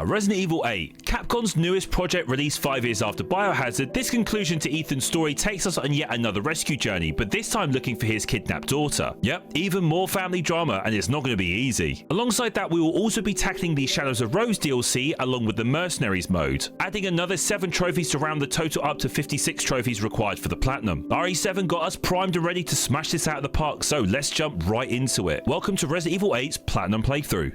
Resident Evil 8. Capcom's newest project released 5 years after Biohazard, this conclusion to Ethan's story takes us on yet another rescue journey, but this time looking for his kidnapped daughter. Yep, even more family drama, and it's not going to be easy. Alongside that, we will also be tackling the Shadows of Rose DLC along with the Mercenaries mode, adding another 7 trophies to round the total up to 56 trophies required for the Platinum. RE7 got us primed and ready to smash this out of the park, so let's jump right into it. Welcome to Resident Evil 8's Platinum playthrough.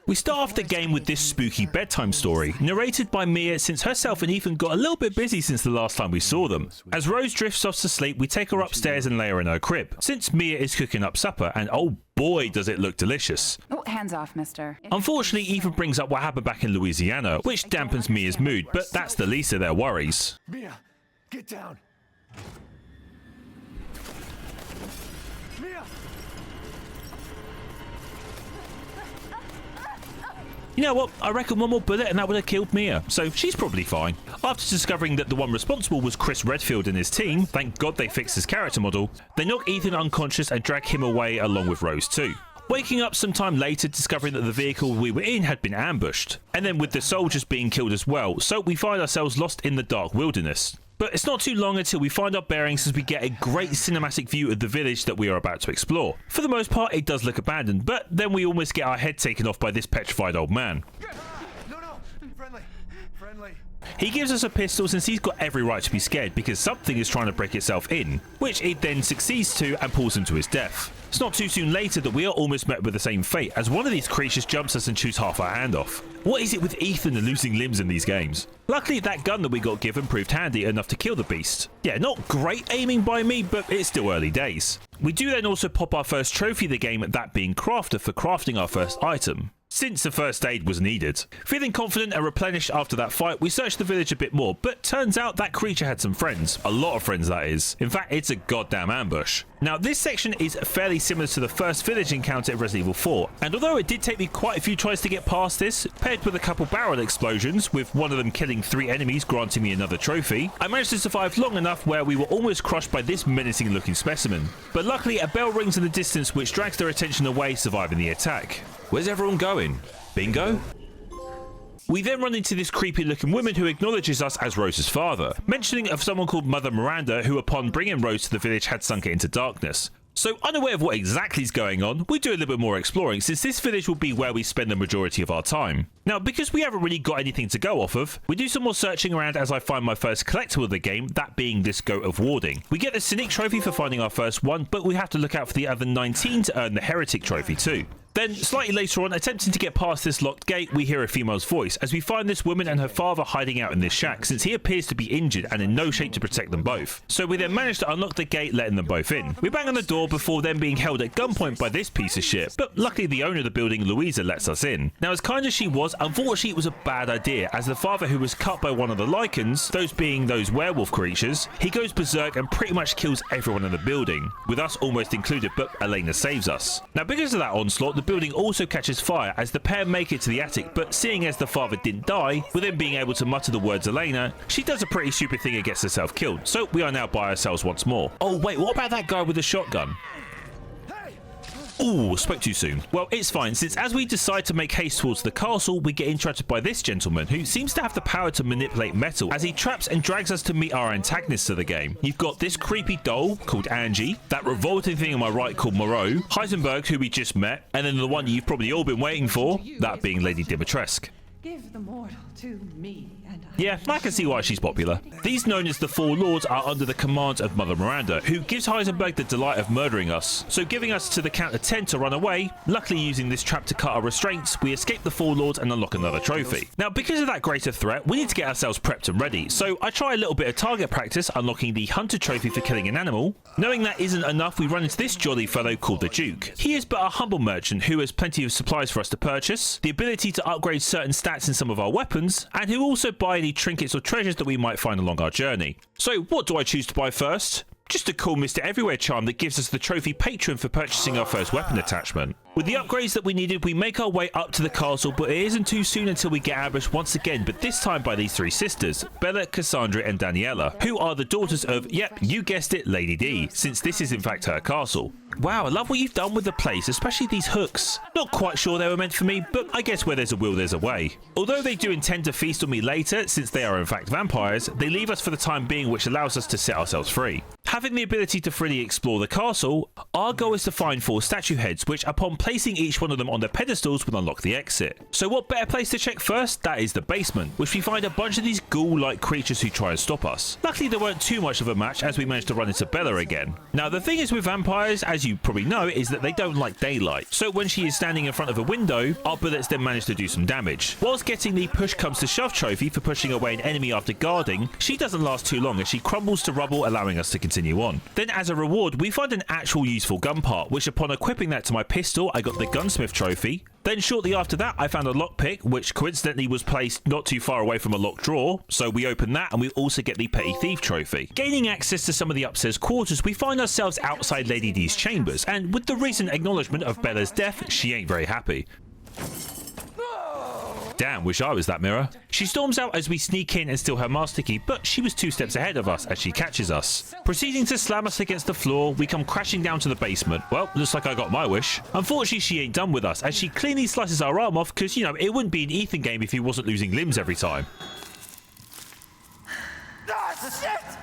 We start off the game with this spooky bedtime story, narrated by Mia since herself and Ethan got a little bit busy since the last time we saw them. As Rose drifts off to sleep, we take her upstairs and lay her in her crib, since Mia is cooking up supper, and oh boy does it look delicious. Oh, hands off, mister. Unfortunately, Ethan brings up what happened back in Louisiana, which dampens Mia's mood, but that's the least of their worries. Mia, get down. Mia! You know what, I reckon one more bullet and that would have killed Mia, so she's probably fine. After discovering that the one responsible was Chris Redfield and his team, thank God they fixed his character model, they knock Ethan unconscious and drag him away along with Rose too. Waking up sometime later discovering that the vehicle we were in had been ambushed, and then with the soldiers being killed as well, so we find ourselves lost in the dark wilderness. But it's not too long until we find our bearings as we get a great cinematic view of the village that we are about to explore. For the most part, it does look abandoned, but then we almost get our head taken off by this petrified old man. No, friendly. He gives us a pistol since he's got every right to be scared because something is trying to break itself in, which it then succeeds to and pulls him to his death. It's not too soon later that we are almost met with the same fate as one of these creatures jumps us and chews half our hand off. What is it with Ethan and losing limbs in these games? Luckily that gun that we got given proved handy enough to kill the beast. Yeah, not great aiming by me, but it's still early days. We do then also pop our first trophy of the game, that being Crafter, for crafting our first item, since the first aid was needed. Feeling confident and replenished after that fight, we searched the village a bit more, but turns out that creature had some friends. A lot of friends, that is. In fact, it's a goddamn ambush. Now, this section is fairly similar to the first village encounter in Resident Evil 4, and although it did take me quite a few tries to get past this, paired with a couple barrel explosions, with one of them killing 3 enemies granting me another trophy, I managed to survive long enough where we were almost crushed by this menacing looking specimen. But luckily, a bell rings in the distance which drags their attention away, surviving the attack. Where's everyone going? Bingo? We then run into this creepy looking woman who acknowledges us as Rose's father, mentioning of someone called Mother Miranda who upon bringing Rose to the village had sunk it into darkness. So unaware of what exactly is going on, we do a little bit more exploring since this village will be where we spend the majority of our time. Now, because we haven't really got anything to go off of, we do some more searching around as I find my first collectible of the game, that being this Goat of Warding. We get the Cynic trophy for finding our first one, but we have to look out for the other 19 to earn the Heretic trophy too. Then, slightly later on, attempting to get past this locked gate, we hear a female's voice as we find this woman and her father hiding out in this shack since he appears to be injured and in no shape to protect them both. So we then manage to unlock the gate, letting them both in. We bang on the door before then being held at gunpoint by this piece of shit, but luckily the owner of the building, Louisa, lets us in. Now, as kind as she was, unfortunately it was a bad idea as the father, who was cut by one of the Lycans, those being those werewolf creatures, he goes berserk and pretty much kills everyone in the building, with us almost included, but Elena saves us. Now, because of that onslaught, the building also catches fire as the pair make it to the attic, but seeing as the father didn't die, with him being able to mutter the words Elena, she does a pretty stupid thing and gets herself killed, so we are now by ourselves once more. Oh wait, what about that guy with the shotgun? Ooh, spoke too soon. Well, it's fine, since as we decide to make haste towards the castle, we get interrupted by this gentleman who seems to have the power to manipulate metal as he traps and drags us to meet our antagonists of the game. You've got this creepy doll called Angie, that revolting thing on my right called Moreau, Heisenberg, who we just met, and then the one you've probably all been waiting for, that being Lady Dimitrescu. Give the mortal to me, and Yeah, I can see why she's popular. These known as the Four Lords are under the command of Mother Miranda, who gives Heisenberg the delight of murdering us, so giving us to the count of 10 to run away. Luckily, using this trap to cut our restraints, we escape the Four Lords and unlock another trophy. Now, because of that greater threat, we need to get ourselves prepped and ready, so I try a little bit of target practice, unlocking the Hunter trophy for killing an animal. Knowing that isn't enough, we run into this jolly fellow called the Duke. He is but a humble merchant who has plenty of supplies for us to purchase, the ability to upgrade certain stats in some of our weapons, and who also buy any trinkets or treasures that we might find along our journey. So what do I choose to buy first? Just a cool Mr. Everywhere charm that gives us the trophy patron for purchasing our first weapon attachment. With the upgrades that we needed, we make our way up to the castle, but it isn't too soon until we get ambushed once again, but this time by these three sisters, Bella, Cassandra and Daniela, who are the daughters of, yep, you guessed it, Lady D, since this is in fact her castle. Wow, I love what you've done with the place, especially these hooks. Not quite sure they were meant for me, but I guess where there's a will, there's a way. Although they do intend to feast on me later, since they are in fact vampires, they leave us for the time being, which allows us to set ourselves free. Having the ability to freely explore the castle, our goal is to find 4 statue heads, which upon placing each one of them on their pedestals will unlock the exit. So what better place to check first? That is the basement, which we find a bunch of these ghoul-like creatures who try and stop us. Luckily there weren't too much of a match as we managed to run into Bella again. Now the thing is with vampires, as you probably know, is that they don't like daylight. So when she is standing in front of a window, our bullets then manage to do some damage. Whilst getting the push comes to shove trophy for pushing away an enemy after guarding, she doesn't last too long as she crumbles to rubble, allowing us to continue on. Then as a reward, we find an actual useful gun part, which upon equipping that to my pistol, I got the gunsmith trophy. Then shortly after that, I found a lockpick, which coincidentally was placed not too far away from a locked drawer, so we open that and we also get the petty thief trophy. Gaining access to some of the upstairs quarters, we find ourselves outside Lady D's chambers, and with the recent acknowledgement of Bella's death, she ain't very happy. Damn, wish I was that mirror. She storms out as we sneak in and steal her master key, but she was 2 steps ahead of us as she catches us. Proceeding to slam us against the floor, we come crashing down to the basement. Well, looks like I got my wish. Unfortunately, she ain't done with us as she cleanly slices our arm off because, you know, it wouldn't be an Ethan game if he wasn't losing limbs every time.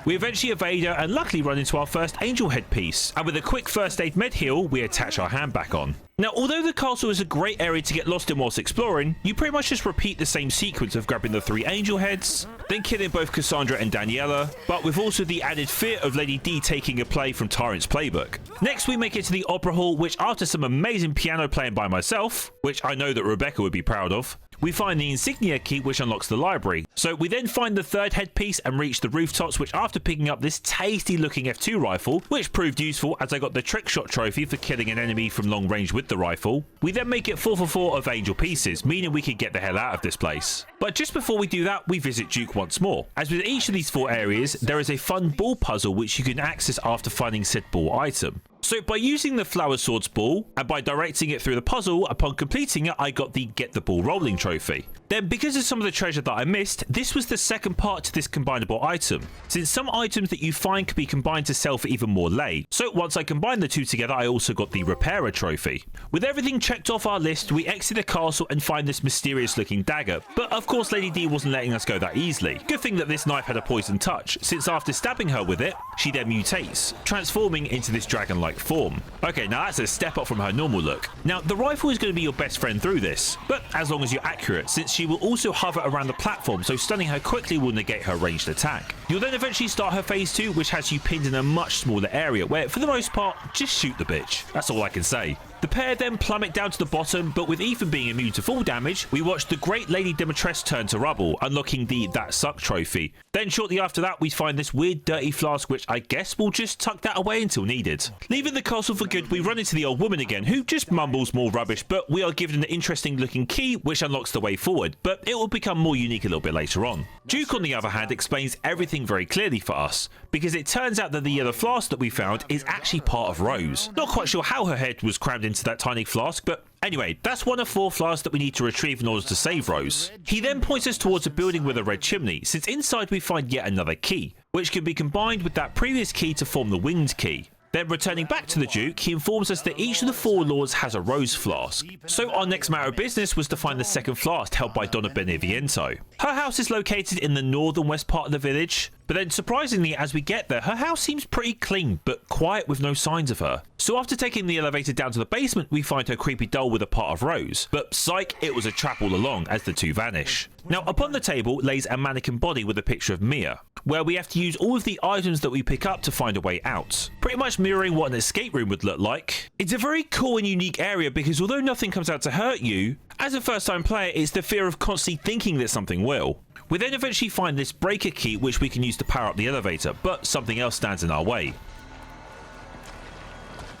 We eventually evade her and luckily run into our first angel headpiece, and with a quick first aid med heal, we attach our hand back on. Now, although the castle is a great area to get lost in whilst exploring, you pretty much just repeat the same sequence of grabbing the 3 angel heads, then killing both Cassandra and Daniela, but with also the added fear of Lady D taking a play from Tyrant's playbook. Next, we make it to the Opera Hall, which after some amazing piano playing by myself, which I know that Rebecca would be proud of, we find the insignia key which unlocks the library. So we then find the 3rd headpiece and reach the rooftops, which after picking up this tasty looking F2 rifle, which proved useful as I got the trick shot trophy for killing an enemy from long range with the rifle, we then make it 4 for 4 of angel pieces, meaning we can get the hell out of this place. But just before we do that, we visit Duke once more. As with each of these 4 areas, there is a fun ball puzzle which you can access after finding said ball item. So by using the Flower Swords ball, and by directing it through the puzzle, upon completing it I got the Get the Ball Rolling trophy. Then because of some of the treasure that I missed, this was the second part to this combinable item, since some items that you find can be combined to sell for even more lay. So once I combined the 2 together, I also got the Repairer trophy. With everything checked off our list, we exit the castle and find this mysterious looking dagger, but of course Lady D wasn't letting us go that easily. Good thing that this knife had a poison touch, since after stabbing her with it, she then mutates, transforming into this dragon-like form. Okay, now that's a step up from her normal look. Now the rifle is going to be your best friend through this, but as long as you're accurate, since she will also hover around the platform, so stunning her quickly will negate her ranged attack. You'll then eventually start her phase 2, which has you pinned in a much smaller area where for the most part just shoot the bitch. That's all I can say. The pair then plummet down to the bottom, but with Ethan being immune to fall damage, we watch the great Lady Dimitrescu turn to rubble, unlocking the That Suck trophy. Then shortly after that, we find this weird dirty flask, which I guess we'll just tuck that away until needed. Leaving the castle for good, we run into the old woman again, who just mumbles more rubbish, but we are given an interesting looking key, which unlocks the way forward, but it will become more unique a little bit later on. Duke, on the other hand, explains everything very clearly for us, because it turns out that the yellow flask that we found is actually part of Rose. Not quite sure how her head was crammed into that tiny flask, but anyway, that's one of 4 flasks that we need to retrieve in order to save Rose. He then points us towards a building with a red chimney, since inside we find yet another key, which can be combined with that previous key to form the winged key. Then returning back to the Duke, he informs us that each of the 4 lords has a rose flask. So our next matter of business was to find the second flask held by Donna Beneviento. Her house is located in the northern west part of the village, but then surprisingly as we get there, her house seems pretty clean but quiet with no signs of her. So after taking the elevator down to the basement, we find her creepy doll with a part of Rose, but psych, it was a trap all along as the 2 vanish. Now upon the table lays a mannequin body with a picture of Mia, where we have to use all of the items that we pick up to find a way out, pretty much mirroring what an escape room would look like. It's a very cool and unique area because although nothing comes out to hurt you, as a first time player it's the fear of constantly thinking that something will. We then eventually find this breaker key which we can use to power up the elevator, but something else stands in our way.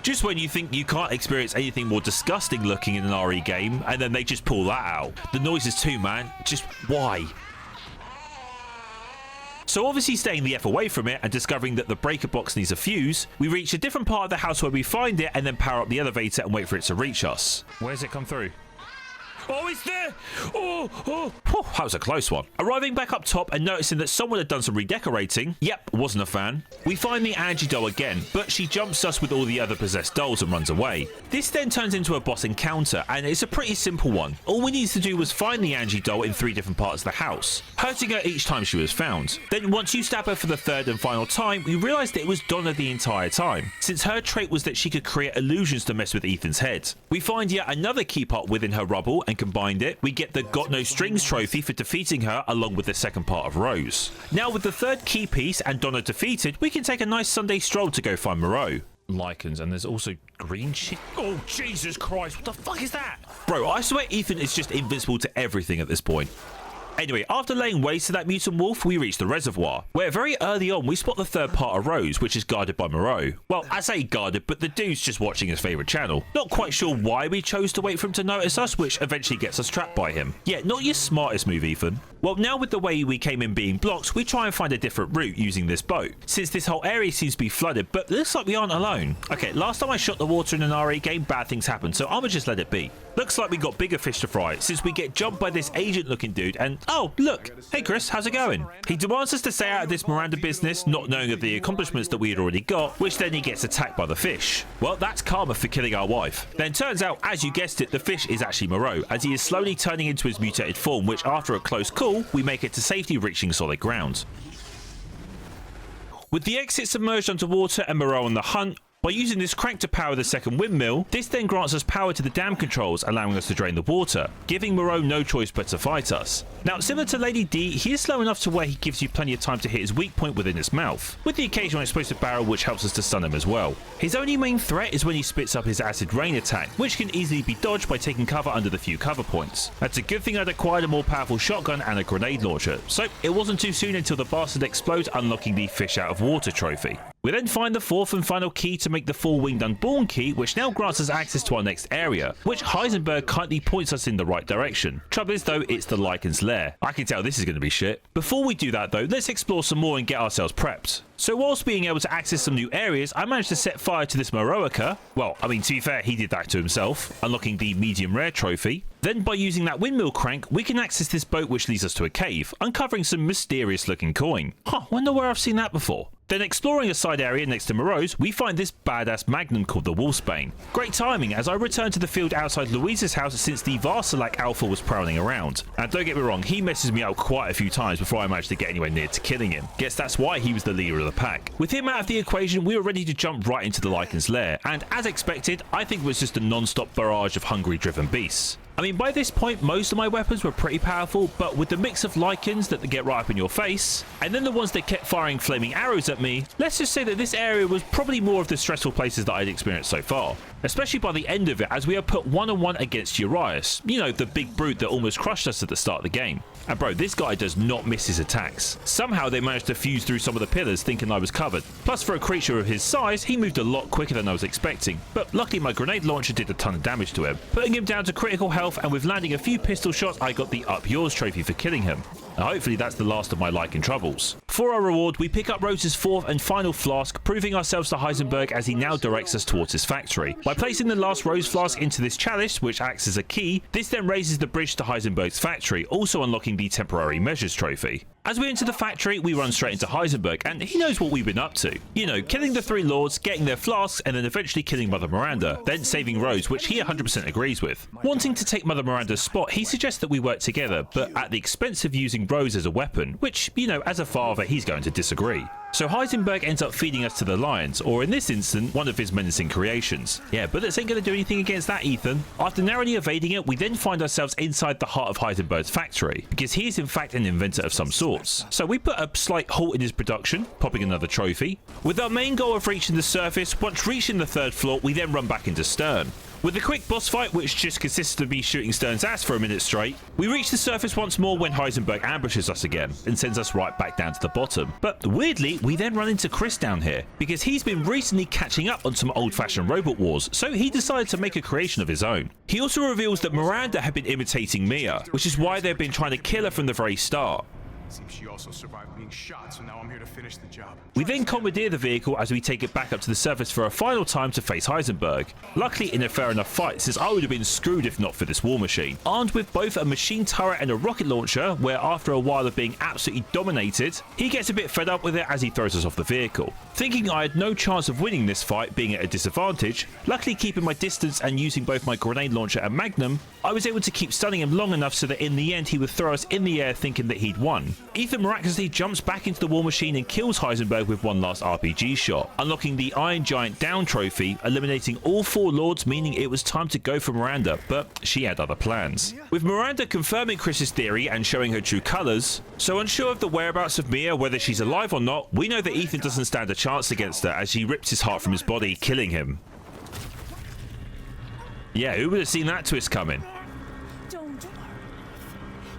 Just when you think you can't experience anything more disgusting looking in an RE game, and then they just pull that out. The noises too, man. Just why? So obviously staying the F away from it and discovering that the breaker box needs a fuse, we reach a different part of the house where we find it and then power up the elevator and wait for it to reach us. Where's it come through? Oh, it's there! Oh, that was a close one. Arriving back up top and noticing that someone had done some redecorating. Yep, wasn't a fan. We find the Angie doll again, but she jumps us with all the other possessed dolls and runs away. This then turns into a boss encounter, and it's a pretty simple one. All we needed to do was find the Angie doll in 3 different parts of the house, hurting her each time she was found. Then once you stab her for the 3rd and final time, we realised that it was Donna the entire time, since her trait was that she could create illusions to mess with Ethan's head. We find yet another key part within her rubble and combined it. We get the Got No Strings trophy for defeating her along with the second part of Rose. Now with the 3rd key piece and Donna defeated, we can take a nice Sunday stroll to go find Moreau. Lycans, and there's also green shit. Oh, Jesus Christ, what the fuck is that? Bro, I swear Ethan is just invincible to everything at this point. Anyway, after laying waste to that mutant wolf, we reach the reservoir, where very early on we spot the 3rd part of Rose, which is guarded by Moreau. Well, I say guarded, but the dude's just watching his favourite channel. Not quite sure why we chose to wait for him to notice us, which eventually gets us trapped by him. Yeah, not your smartest move, Ethan. Well, now with the way we came in being blocked, we try and find a different route using this boat, since this whole area seems to be flooded, but it looks like we aren't alone. Okay, last time I shot the water in an RE game, bad things happened, so I'ma just let it be. Looks like we got bigger fish to fry, since we get jumped by this agent looking dude and, oh, look, hey Chris, how's it going? He demands us to stay out of this Miranda business, not knowing of the accomplishments that we had already got, which then he gets attacked by the fish. Well, that's karma for killing our wife. Then turns out, as you guessed it, the fish is actually Moreau, as he is slowly turning into his mutated form, which after a close call, we make it to safety reaching solid ground. With the exit submerged underwater and Moreau on the hunt, by using this crank to power the 2nd windmill, this then grants us power to the dam controls, allowing us to drain the water, giving Moreau no choice but to fight us. Now, similar to Lady D, he is slow enough to where he gives you plenty of time to hit his weak point within his mouth, with the occasional explosive barrel which helps us to stun him as well. His only main threat is when he spits up his acid rain attack, which can easily be dodged by taking cover under the few cover points. That's a good thing I'd acquired a more powerful shotgun and a grenade launcher, so it wasn't too soon until the bastard explodes, unlocking the fish out of water trophy. We then find the 4th and final key to make the 4-winged unborn key, which now grants us access to our next area, which Heisenberg kindly points us in the right direction. Trouble is though, it's the Lycan's lair. I can tell this is going to be shit. Before we do that though, let's explore some more and get ourselves prepped. So whilst being able to access some new areas, I managed to set fire to this Moreauica. Well, I mean, to be fair, he did that to himself, unlocking the medium rare trophy. Then by using that windmill crank, we can access this boat which leads us to a cave, uncovering some mysterious looking coin. Wonder where I've seen that before. Then exploring a side area next to Moreau's, we find this badass magnum called the Wolfsbane. Great timing as I return to the field outside Louise's house since the Varsalak Alpha was prowling around. And don't get me wrong, he messes me up quite a few times before I managed to get anywhere near to killing him. Guess that's why he was the leader of the pack. With him out of the equation, we were ready to jump right into the Lycan's lair, and as expected, I think it was just a non-stop barrage of hungry driven beasts. I mean, by this point, most of my weapons were pretty powerful, but with the mix of Lycans that get right up in your face, and then the ones that kept firing flaming arrows at me, let's just say that this area was probably more of the stressful places that I'd experienced so far. Especially by the end of it, as we are put one-on-one against Urias, you know, the big brute that almost crushed us at the start of the game. And bro, this guy does not miss his attacks. Somehow they managed to fuse through some of the pillars thinking I was covered. Plus for a creature of his size, he moved a lot quicker than I was expecting. But luckily my grenade launcher did a ton of damage to him, putting him down to critical health, and with landing a few pistol shots, I got the Up Yours trophy for killing him. Now hopefully that's the last of my Lycan troubles. For our reward, we pick up Rose's 4th and final flask, proving ourselves to Heisenberg as he now directs us towards his factory. By placing the last Rose flask into this chalice, which acts as a key, this then raises the bridge to Heisenberg's factory, also unlocking the temporary measures trophy. As we enter the factory, we run straight into Heisenberg, and he knows what we've been up to. You know, killing the 3 lords, getting their flasks, and then eventually killing Mother Miranda, then saving Rose, which he 100% agrees with. Wanting to take Mother Miranda's spot, he suggests that we work together, but at the expense of using Rose as a weapon, which, you know, as a father, he's going to disagree. So Heisenberg ends up feeding us to the lions, or in this instant, one of his menacing creations. Yeah, but this ain't going to do anything against that, Ethan. After narrowly evading it, we then find ourselves inside the heart of Heisenberg's factory, because he is in fact an inventor of some sorts. So we put a slight halt in his production, popping another trophy. With our main goal of reaching the surface, once reaching the 3rd floor, we then run back into Stern. With a quick boss fight, which just consists of me shooting Stern's ass for a minute straight, we reach the surface once more when Heisenberg ambushes us again and sends us right back down to the bottom. But weirdly, we then run into Chris down here, because he's been recently catching up on some old-fashioned robot wars, so he decided to make a creation of his own. He also reveals that Miranda had been imitating Mia, which is why they've been trying to kill her from the very start. Seems she also survived being shot, so now I'm here to finish the job. We then commandeer the vehicle as we take it back up to the surface for a final time to face Heisenberg. Luckily in a fair enough fight, since I would have been screwed if not for this war machine. Armed with both a machine turret and a rocket launcher, where after a while of being absolutely dominated, he gets a bit fed up with it as he throws us off the vehicle. Thinking I had no chance of winning this fight, being at a disadvantage, luckily keeping my distance and using both my grenade launcher and magnum, I was able to keep stunning him long enough so that in the end he would throw us in the air thinking that he'd won. Ethan miraculously jumps back into the war machine and kills Heisenberg with one last RPG shot, unlocking the Iron Giant Down trophy, eliminating all 4 lords, meaning it was time to go for Miranda, but she had other plans. With Miranda confirming Chris's theory and showing her true colours, so unsure of the whereabouts of Mia, whether she's alive or not, we know that Ethan doesn't stand a chance against her as she rips his heart from his body, killing him. Yeah, who would have seen that twist coming? Don't worry.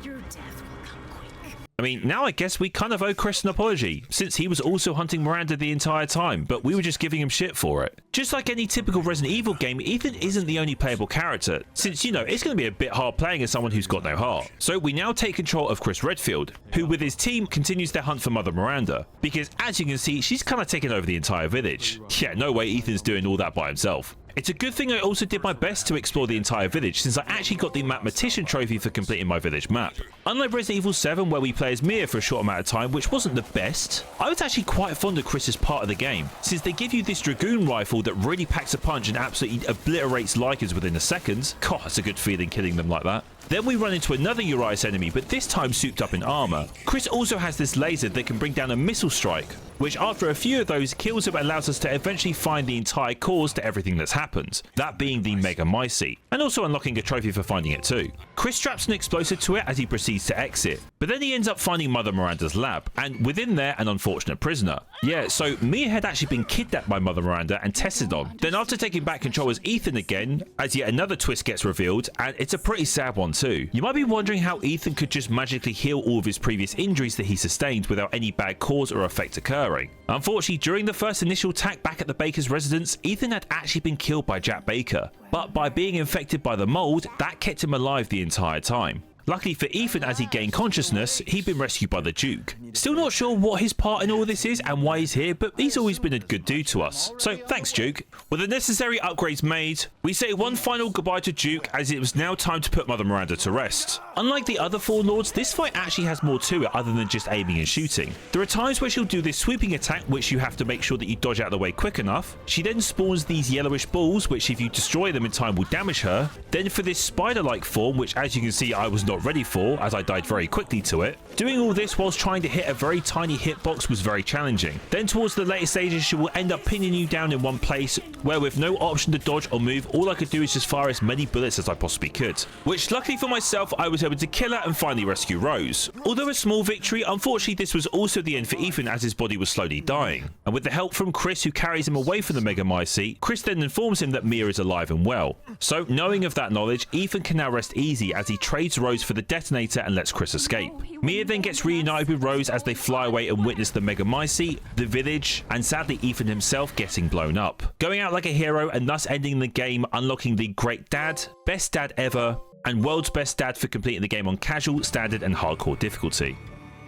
Your death will come quick. I mean, now I guess we kind of owe Chris an apology, since he was also hunting Miranda the entire time, but we were just giving him shit for it. Just like any typical Resident Evil game, Ethan isn't the only playable character, since, you know, it's going to be a bit hard playing as someone who's got no heart. So we now take control of Chris Redfield, who with his team continues their hunt for Mother Miranda, because as you can see, she's kind of taken over the entire village. Yeah, no way Ethan's doing all that by himself. It's a good thing I also did my best to explore the entire village, since I actually got the Mathematician trophy for completing my village map. Unlike Resident Evil 7, where we play as Mia for a short amount of time, which wasn't the best, I was actually quite fond of Chris's part of the game, since they give you this Dragoon rifle that really packs a punch and absolutely obliterates Lycans within a second. God, that's a good feeling killing them like that. Then we run into another Urias enemy, but this time souped up in armor. Chris also has this laser that can bring down a missile strike, which after a few of those kills him, allows us to eventually find the entire cause to everything that's happened, that being the Mega Mycete, and also unlocking a trophy for finding it too. Chris straps an explosive to it as he proceeds to exit, but then he ends up finding Mother Miranda's lab, and within there an unfortunate prisoner. Yeah, so Mia had actually been kidnapped by Mother Miranda and tested on. Then after taking back control as Ethan again, as yet another twist gets revealed, and it's a pretty sad one too. You might be wondering how Ethan could just magically heal all of his previous injuries that he sustained without any bad cause or effect occurring. Unfortunately, during the first initial attack back at the Baker's residence, Ethan had actually been killed by Jack Baker, but by being infected by the mold, that kept him alive the entire time. Luckily for Ethan, as he gained consciousness, he'd been rescued by the Duke. Still not sure what his part in all this is and why he's here, but he's always been a good dude to us. So thanks, Duke. With the necessary upgrades made, we say one final goodbye to Duke, as it was now time to put Mother Miranda to rest. Unlike the other 4 lords, this fight actually has more to it other than just aiming and shooting. There are times where she'll do this sweeping attack, which you have to make sure that you dodge out of the way quick enough. She then spawns these yellowish balls, which if you destroy them in time will damage her. Then for this spider-like form, which as you can see I was not ready for, as I died very quickly to it. Doing all this whilst trying to hit a very tiny hitbox was very challenging. Then towards the later stages, she will end up pinning you down in one place, where with no option to dodge or move, all I could do is just fire as many bullets as I possibly could. Which luckily for myself, I was able to kill her and finally rescue Rose. Although a small victory, unfortunately this was also the end for Ethan, as his body was slowly dying. And with the help from Chris, who carries him away from the Mega Mycete, Chris then informs him that Mia is alive and well. So knowing of that knowledge, Ethan can now rest easy as he trades Rose for the detonator and lets Chris escape. Mia then gets reunited with Rose as they fly away and witness the Mega Mycete, the village, and sadly Ethan himself getting blown up. Going out like a hero and thus ending the game, unlocking the Great Dad, Best Dad Ever, and World's Best Dad for completing the game on casual, standard, and hardcore difficulty.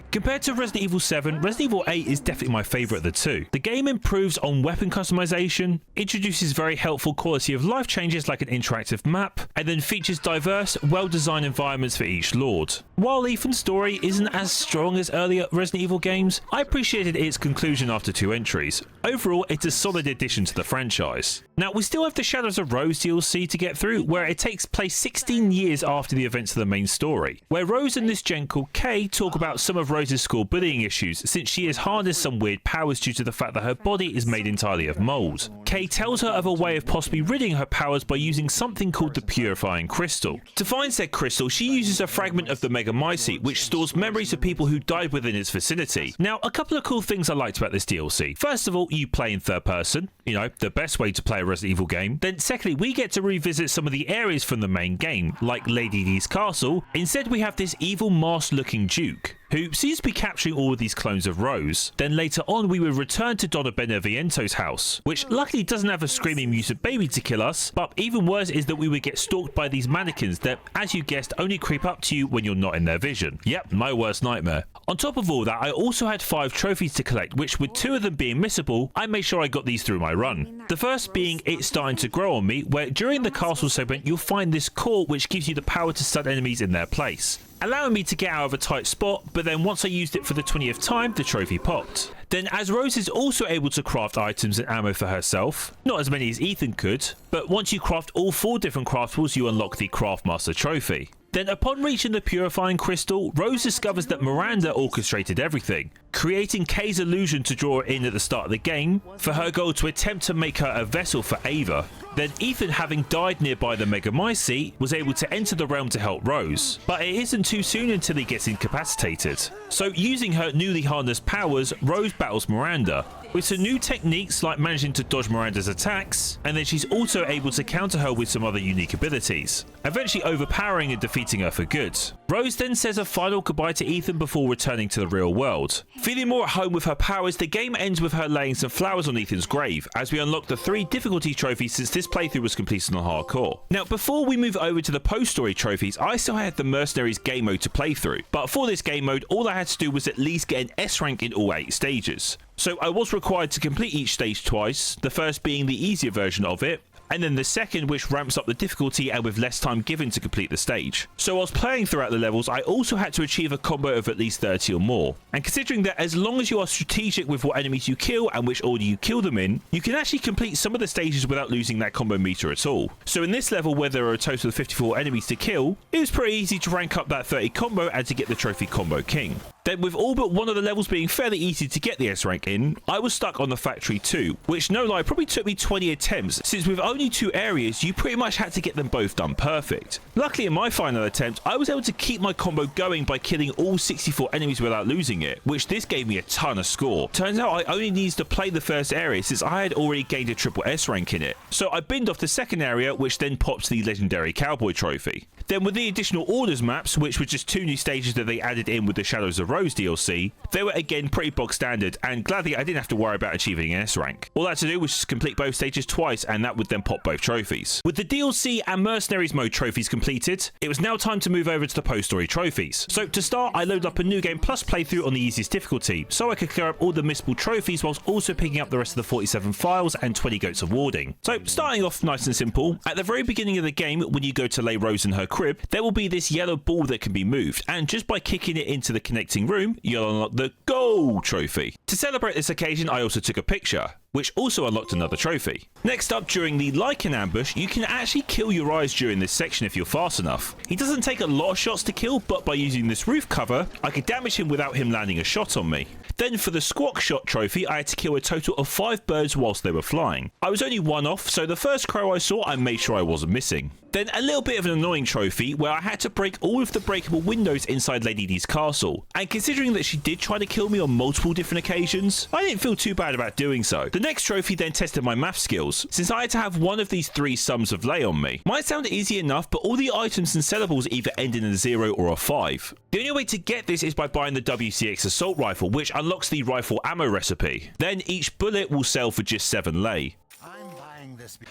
Compared to Resident Evil 7, Resident Evil 8 is definitely my favourite of the two. The game improves on weapon customization, introduces very helpful quality of life changes like an interactive map, and then features diverse, well-designed environments for each lord. While Ethan's story isn't as strong as earlier Resident Evil games, I appreciated its conclusion after 2 entries. Overall, it's a solid addition to the franchise. Now, we still have the Shadows of Rose DLC to get through, where it takes place 16 years after the events of the main story, where Rose and this gen called Kay talk about some of Rose's school bullying issues, since she has harnessed some weird powers due to the fact that her body is made entirely of mold. Kay tells her of a way of possibly ridding her powers by using something called the Purifying Crystal. To find said crystal, she uses a fragment of the Mega Mycete, which stores memories of people who died within its vicinity. Now, a couple of cool things I liked about this DLC. First of all, you play in third person, you know, the best way to play a Resident Evil game. Then secondly, we get to revisit some of the areas from the main game, like Lady D's castle. Instead, we have this evil masked looking Duke. who seems to be capturing all of these clones of Rose. Then later on we would return to Donna Beneviento's house, which luckily doesn't have a screaming mutant baby to kill us, but even worse is that we would get stalked by these mannequins that, as you guessed, only creep up to you when you're not in their vision. Yep, my worst nightmare. On top of all that, I also had 5 trophies to collect, which with 2 of them being missable, I made sure I got these through my run. The first being It's Starting to Grow on Me, where during the castle segment you'll find this core which gives you the power to stun enemies in their place, allowing me to get out of a tight spot, but then once I used it for the 20th time, the trophy popped. Then as Rose is also able to craft items and ammo for herself, not as many as Ethan could, but once you craft all 4 different craftables you unlock the Craftmaster trophy. Then upon reaching the Purifying Crystal, Rose discovers that Miranda orchestrated everything, creating Kay's illusion to draw her in at the start of the game, for her goal to attempt to make her a vessel for Ava. Then Ethan, having died nearby the Megamycete, was able to enter the realm to help Rose, but it isn't too soon until he gets incapacitated. So using her newly harnessed powers, Rose battles Miranda, with some new techniques like managing to dodge Miranda's attacks, and then she's also able to counter her with some other unique abilities, eventually overpowering and defeating her for good. Rose then says a final goodbye to Ethan before returning to the real world. Feeling more at home with her powers, the game ends with her laying some flowers on Ethan's grave, as we unlock the 3 difficulty trophies since this playthrough was completed on hardcore. Now before we move over to the post-story trophies, I still had the Mercenaries game mode to play through, but for this game mode all I had to do was at least get an S rank in all 8 stages. So I was required to complete each stage twice, the first being the easier version of it, and then the second which ramps up the difficulty and with less time given to complete the stage. So whilst playing throughout the levels, I also had to achieve a combo of at least 30 or more. And considering that as long as you are strategic with what enemies you kill and which order you kill them in, you can actually complete some of the stages without losing that combo meter at all. So in this level where there are a total of 54 enemies to kill, it was pretty easy to rank up that 30 combo and to get the trophy Combo King. Then with all but one of the levels being fairly easy to get the S rank in, I was stuck on the Factory 2, which no lie probably took me 20 attempts, since with only 2 areas you pretty much had to get them both done perfect. Luckily in my final attempt I was able to keep my combo going by killing all 64 enemies without losing it, which this gave me a ton of score. Turns out I only needed to play the first area since I had already gained a triple S rank in it. So I binned off the second area, which then popped the legendary Cowboy trophy. Then with the additional orders maps, which were just 2 new stages that they added in with the Shadows of Rose DLC, they were again pretty bog standard, and gladly I didn't have to worry about achieving an S rank. All I had to do was just complete both stages twice and that would then pop both trophies. With the DLC and Mercenaries mode trophies completed, it was now time to move over to the post-story trophies. So to start, I loaded up a New Game Plus playthrough on the easiest difficulty, so I could clear up all the missable trophies whilst also picking up the rest of the 47 files and 20 goats of warding. So starting off nice and simple, at the very beginning of the game when you go to lay Rose in her crib, there will be this yellow ball that can be moved, and just by kicking it into the connecting room, you'll unlock the Gold trophy. To celebrate this occasion, I also took a picture, which also unlocked another trophy. Next up, during the Lycan ambush, you can actually kill Urias during this section if you're fast enough. He doesn't take a lot of shots to kill, but by using this roof cover, I could damage him without him landing a shot on me. Then for the Squawk Shot trophy, I had to kill a total of 5 birds whilst they were flying. I was only 1 off, so the first crow I saw, I made sure I wasn't missing. Then a little bit of an annoying trophy where I had to break all of the breakable windows inside Lady D's castle, and considering that she did try to kill me on multiple different occasions, I didn't feel too bad about doing so. The next trophy then tested my math skills, since I had to have one of these 3 sums of lay on me. Might sound easy enough, but all the items and sellables either end in a 0 or a 5. The only way to get this is by buying the WCX assault rifle, which unlocks the rifle ammo recipe. Then each bullet will sell for just 7 lay.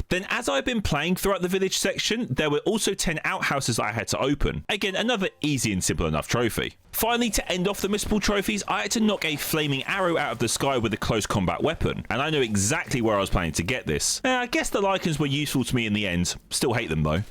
Then as I've been playing throughout the village section, there were also 10 outhouses that I had to open. Again, another easy and simple enough trophy. Finally, to end off the missable trophies, I had to knock a flaming arrow out of the sky with a close combat weapon, and I know exactly where I was planning to get this. I guess the Lycans were useful to me in the end. Still hate them though.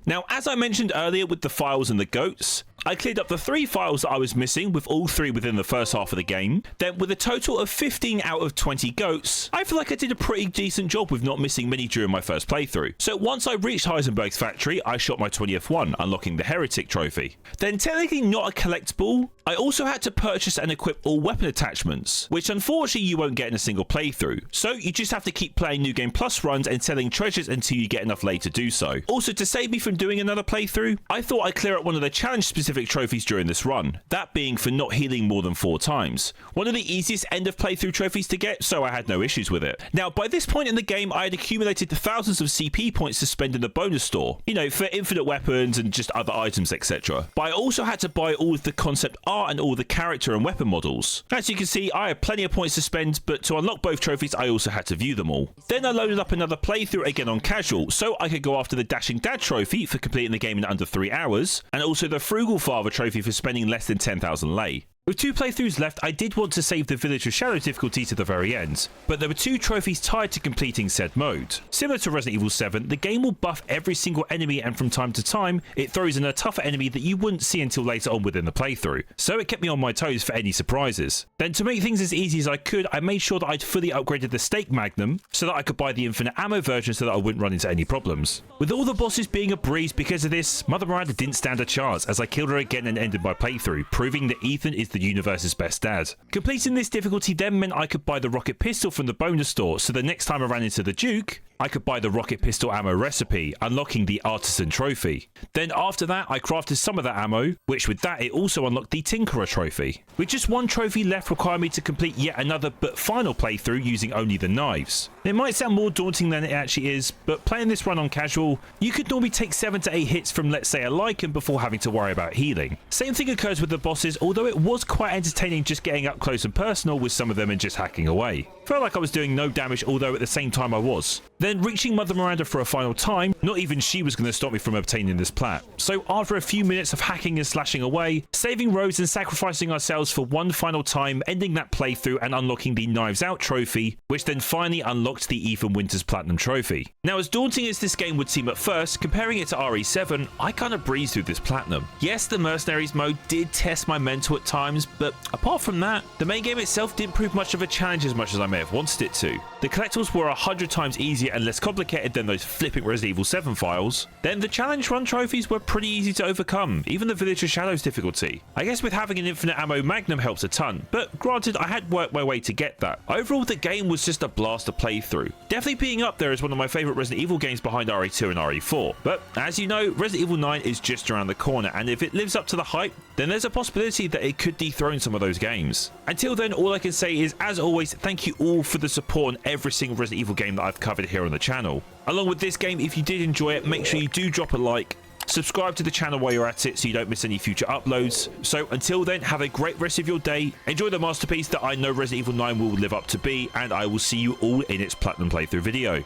Now, as I mentioned earlier with the files and the goats, I cleared up the 3 files that I was missing, with all 3 within the first half of the game. Then with a total of 15 out of 20 goats, I feel like I did a pretty decent job with not missing many during my first playthrough. So once I reached Heisenberg's factory, I shot my 20th one, unlocking the Heretic trophy. Then technically not a collectible, I also had to purchase and equip all weapon attachments, which unfortunately you won't get in a single playthrough. So you just have to keep playing New Game Plus runs and selling treasures until you get enough lay to do so. Also, to save me from from doing another playthrough, I thought I'd clear up one of the challenge-specific trophies during this run, that being for not healing more than 4 times. One of the easiest end-of-playthrough trophies to get, so I had no issues with it. Now, by this point in the game, I had accumulated thousands of CP points to spend in the bonus store, you know, for infinite weapons and just other items, etc. But I also had to buy all of the concept art and all the character and weapon models. As you can see, I had plenty of points to spend, but to unlock both trophies, I also had to view them all. Then I loaded up another playthrough again on casual, so I could go after the Dashing Dad trophy for completing the game in under 3 hours, and also the Frugal Father trophy for spending less than 10,000 lei. With 2 playthroughs left, I did want to save the Village of Shadow difficulty to the very end, but there were 2 trophies tied to completing said mode. Similar to Resident Evil 7, the game will buff every single enemy, and from time to time, it throws in a tougher enemy that you wouldn't see until later on within the playthrough, so it kept me on my toes for any surprises. Then to make things as easy as I could, I made sure that I'd fully upgraded the Stake Magnum, so that I could buy the infinite ammo version so that I wouldn't run into any problems. With all the bosses being a breeze because of this, Mother Miranda didn't stand a chance as I killed her again and ended my playthrough, proving that Ethan is the universe's best dad. Completing this difficulty then meant I could buy the rocket pistol from the bonus store, so the next time I ran into the Duke, I could buy the rocket pistol ammo recipe, unlocking the artisan trophy. Then after that, I crafted some of that ammo, which with that it also unlocked the Tinkerer trophy. With just 1 trophy left requiring me to complete yet another but final playthrough using only the knives. It might sound more daunting than it actually is, but playing this run on casual, you could normally take 7 to 8 hits from let's say a Lycan before having to worry about healing. Same thing occurs with the bosses, although it was quite entertaining just getting up close and personal with some of them and just hacking away. Felt like I was doing no damage, although at the same time I was. Then reaching Mother Miranda for a final time, not even she was going to stop me from obtaining this plat. So after a few minutes of hacking and slashing away, saving Rose and sacrificing ourselves for one final time, ending that playthrough and unlocking the Knives Out trophy, which then finally unlocked the Ethan Winters Platinum trophy. Now, as daunting as this game would seem at first, comparing it to RE7, I kind of breezed through this Platinum. Yes, the Mercenaries mode did test my mental at times, but apart from that, the main game itself didn't prove much of a challenge as much as I may have wanted it to. The collectibles were 100 times easier and less complicated than those flipping Resident Evil 7 files. Then the challenge run trophies were pretty easy to overcome, even the Village of Shadows difficulty. I guess with having an infinite ammo magnum helps a ton, but granted I had worked my way to get that. Overall the game was just a blast to play through. Definitely being up there as one of my favourite Resident Evil games behind RE2 and RE4. But as you know, Resident Evil 9 is just around the corner, and if it lives up to the hype, then there's a possibility that it could dethrone some of those games. Until then, all I can say is, as always, thank you all for the support on every single Resident Evil game that I've covered here on the channel. Along with this game, if you did enjoy it, make sure you do drop a like, subscribe to the channel while you're at it so you don't miss any future uploads. So until then, have a great rest of your day, enjoy the masterpiece that I know Resident Evil 9 will live up to be, and I will see you all in its Platinum playthrough video.